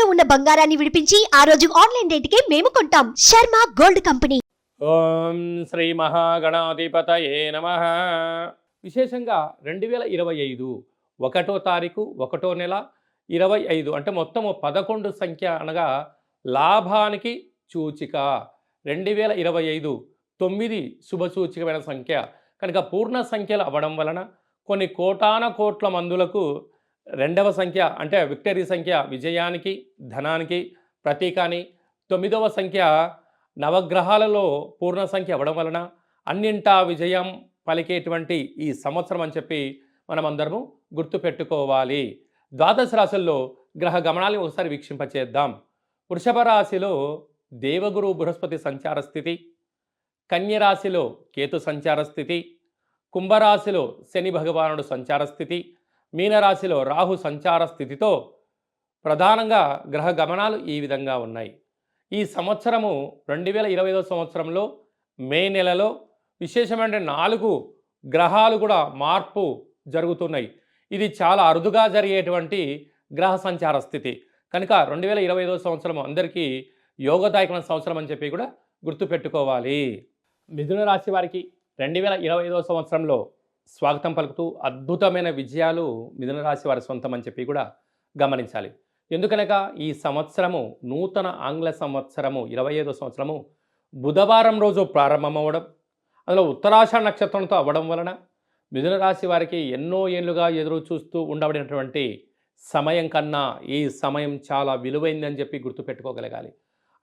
ఇంట్లో ఉన్న బంగారాన్ని విడిపించి ఆ రోజు ఆన్లైన్ రేటుకే మేము కొంటాం. Sharma gold company. ఓం శ్రీ మహాగణాధిపతయే నమః. విశేషంగా 2025 ఒకటో తారీఖు ఒకటో నెల 25 అంటే మొత్తము 11 సంఖ్య అనగా లాభానికి సూచిక. 2025 9 శుభసూచికమైన సంఖ్య కనుక పూర్ణ సంఖ్యలు అవ్వడం వలన కొన్ని కోటాన కోట్ల మందులకు రెండవ సంఖ్య అంటే విక్టరీ సంఖ్య విజయానికి ధనానికి ప్రతీకాని, 9వ సంఖ్య నవగ్రహాలలో పూర్ణ సంఖ్య అవ్వడం వలన అన్నింటా విజయం పలికేటువంటి ఈ సంవత్సరం అని చెప్పి మనమందరము గుర్తుపెట్టుకోవాలి. ద్వాదశ రాశుల్లో గ్రహ గమనాన్ని ఒకసారి వీక్షింపచేద్దాం. వృషభ రాశిలో దేవగురు బృహస్పతి సంచార స్థితి, కన్యరాశిలో కేతు సంచార స్థితి, కుంభరాశిలో శని భగవానుడు సంచార స్థితి, మీనరాశిలో రాహు సంచార స్థితితో ప్రధానంగా గ్రహ గమనాలు ఈ విధంగా ఉన్నాయి. ఈ సంవత్సరము 2025 సంవత్సరంలో మే నెలలో విశేషమైన 4 గ్రహాలు కూడా మార్పు జరుగుతున్నాయి. ఇది చాలా అరుదుగా జరిగేటువంటి గ్రహ సంచార స్థితి కనుక 2025 సంవత్సరం అందరికీ యోగదాయకమైన సంవత్సరం అని చెప్పి కూడా గుర్తుపెట్టుకోవాలి. మిథున రాశి వారికి 2025 సంవత్సరంలో స్వాగతం పలుకుతూ అద్భుతమైన విజయాలు మిథున రాశి వారి సొంతం అని చెప్పి కూడా గమనించాలి. ఎందుకనగా ఈ సంవత్సరము నూతన ఆంగ్ల సంవత్సరము 25వ సంవత్సరము బుధవారం రోజు ప్రారంభమవ్వడం, అందులో ఉత్తరాషాఢ నక్షత్రంతో అవ్వడం వలన మిథున రాశి వారికి ఎన్నో ఏళ్ళుగా ఎదురు చూస్తూ ఉండబడినటువంటి సమయం కన్నా ఈ సమయం చాలా విలువైందని చెప్పి గుర్తుపెట్టుకోగలగాలి.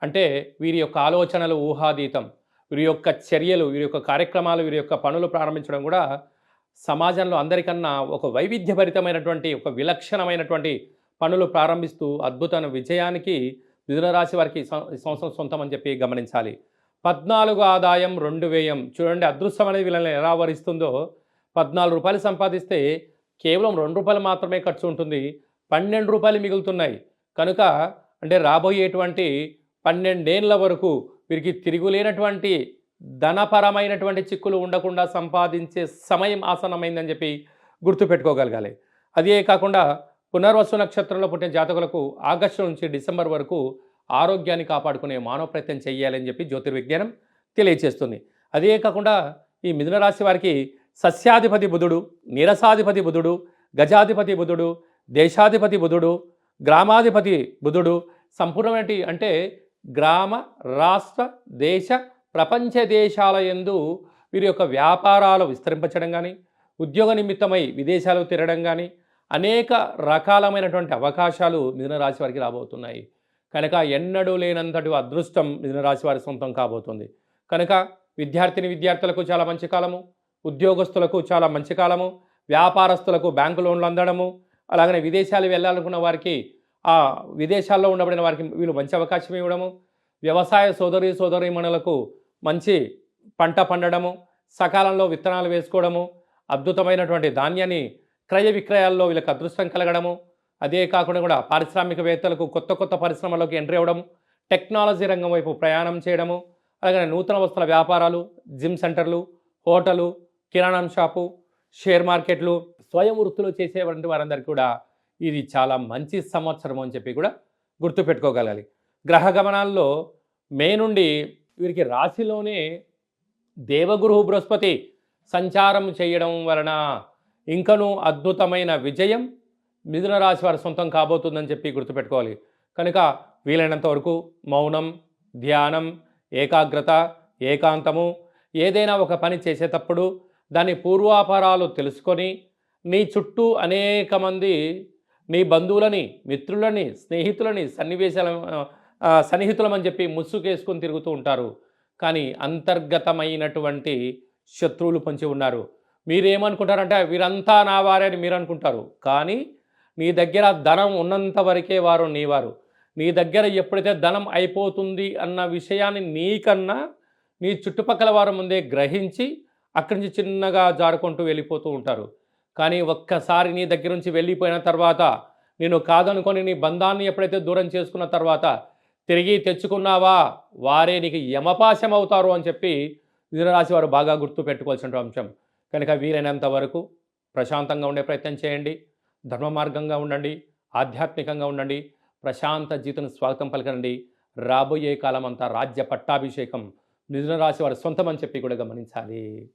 అంటే వీరి యొక్క ఆలోచనలు ఊహాతీతం, వీరి యొక్క చర్యలు, వీరి యొక్క కార్యక్రమాలు, వీరి యొక్క పనులు ప్రారంభించడం కూడా సమాజంలో అందరికన్నా ఒక వైవిధ్యభరితమైనటువంటి ఒక విలక్షణమైనటువంటి పనులు ప్రారంభిస్తూ అద్భుతమైన విజయానికి మిథున రాశి వారికి సంవత్సరం సొంతం అని చెప్పి గమనించాలి. 14 ఆదాయం 2 వ్యయం. చూడండి అదృష్టం అనేది వీళ్ళని ఎలా వరిస్తుందో. 14 రూపాయలు సంపాదిస్తే కేవలం 2 రూపాయలు మాత్రమే ఖర్చు ఉంటుంది, 12 రూపాయలు మిగులుతున్నాయి. కనుక అంటే రాబోయేటువంటి 12 ఏళ్ల వరకు వీరికి తిరుగులేనటువంటి ధనపరమైనటువంటి చిక్కులు ఉండకుండా సంపాదించే సమయం ఆసన్నమైందని చెప్పి గుర్తుపెట్టుకోగలగాలి. అదే కాకుండా పునర్వసు నక్షత్రంలో పుట్టిన జాతకులకు ఆగస్టు నుంచి డిసెంబర్ వరకు ఆరోగ్యాన్ని కాపాడుకునే మానవ ప్రయత్నం చేయాలని చెప్పి జ్యోతిర్విజ్ఞానం తెలియచేస్తుంది. అదే కాకుండా ఈ మిథున రాశి వారికి సస్యాధిపతి బుధుడు, నీరసాధిపతి బుధుడు, గజాధిపతి బుధుడు, దేశాధిపతి బుధుడు, గ్రామాధిపతి బుధుడు సంపూర్ణమైన అంటే గ్రామ, రాష్ట్ర, దేశ, ప్రపంచ దేశాల యందు వీరి యొక్క వ్యాపారాలు విస్తరింపచడం కానీ, ఉద్యోగ నిమిత్తమై విదేశాలు తిరగడం కానీ అనేక రకాలమైనటువంటి అవకాశాలు మిథున రాశి వారికి రాబోతున్నాయి. కనుక ఎన్నడూ లేనంతటి అదృష్టం మిథున రాశి వారి సొంతం కాబోతుంది. కనుక విద్యార్థులకు చాలా మంచి కాలము, ఉద్యోగస్తులకు చాలా మంచి కాలము, వ్యాపారస్తులకు బ్యాంకు లోన్లు అందడము, అలాగనే విదేశాలు వెళ్ళాలనుకున్న వారికి ఆ విదేశాల్లో ఉండబడిన వారికి వీళ్ళు మంచి అవకాశం ఇవ్వడము, వ్యవసాయ సోదరీమణులకు మంచి పంట పండడము, సకాలంలో విత్తనాలు వేసుకోవడము, అద్భుతమైనటువంటి ధాన్యాన్ని క్రయ విక్రయాల్లో వీళ్ళకి అదృష్టం కలగడము, అదే కాకుండా కూడా పారిశ్రామికవేత్తలకు కొత్త పరిశ్రమలోకి ఎంట్రీ అవ్వడం, టెక్నాలజీ రంగం వైపు ప్రయాణం చేయడము, అలాగే నూతన వస్తువుల వ్యాపారాలు, జిమ్ సెంటర్లు, హోటలు, కిరాణం షాపు, షేర్ మార్కెట్లు, స్వయం వృత్తులు చేసేటువంటి వారందరికీ కూడా ఇది చాలా మంచి సంవత్సరం అని చెప్పి కూడా గుర్తుపెట్టుకోగలగాలి. గ్రహ గమనాల్లో మే నుండి వీరికి రాశిలోనే దేవగురు బృహస్పతి సంచారం చేయడం వలన ఇంకనూ అద్భుతమైన విజయం మిథున రాశి వారి సొంతం కాబోతుందని చెప్పి గుర్తుపెట్టుకోవాలి. కనుక వీలైనంత వరకు మౌనం, ధ్యానం, ఏకాగ్రత, ఏకాంతము, ఏదైనా ఒక పని చేసేటప్పుడు దాని పూర్వాపరాలు తెలుసుకొని నీ చుట్టూ అనేక మంది నీ బంధువులని, మిత్రులని, స్నేహితులని సన్నిహితులమని చెప్పి ముసుగేసుకొని తిరుగుతూ ఉంటారు. కానీ అంతర్గతమైనటువంటి శత్రువులు పొంచి ఉన్నారు. మీరేమనుకుంటారంటే వీరంతా నా వారే అని మీరు అనుకుంటారు. కానీ నీ దగ్గర ధనం ఉన్నంత వరకే వారు నీవారు. నీ దగ్గర ఎప్పుడైతే ధనం అయిపోతుంది అన్న విషయాన్ని నీకన్నా నీ చుట్టుపక్కల వారి ముందే గ్రహించి అక్కడి నుంచి చిన్నగా జారుకుంటూ వెళ్ళిపోతూ ఉంటారు. కానీ ఒక్కసారి నీ దగ్గర నుంచి వెళ్ళిపోయిన తర్వాత, నేను కాదనుకొని నీ బంధాన్ని ఎప్పుడైతే దూరం చేసుకున్న తర్వాత తిరిగి తెచ్చుకున్నావా, వారే నీకు యమపాశం అవుతారు అని చెప్పి మిథునరాశి వారు బాగా గుర్తు పెట్టుకోవాల్సిన అంశం. కనుక వీలైనంత వరకు ప్రశాంతంగా ఉండే ప్రయత్నం చేయండి, ధర్మ మార్గంగా ఉండండి, ఆధ్యాత్మికంగా ఉండండి, ప్రశాంత జీవితం స్వాగతం పలకండి. రాబోయే కాలం అంతా రాజ్య పట్టాభిషేకం మిథున రాశి వారి సొంతం అని చెప్పి కూడా గమనించాలి.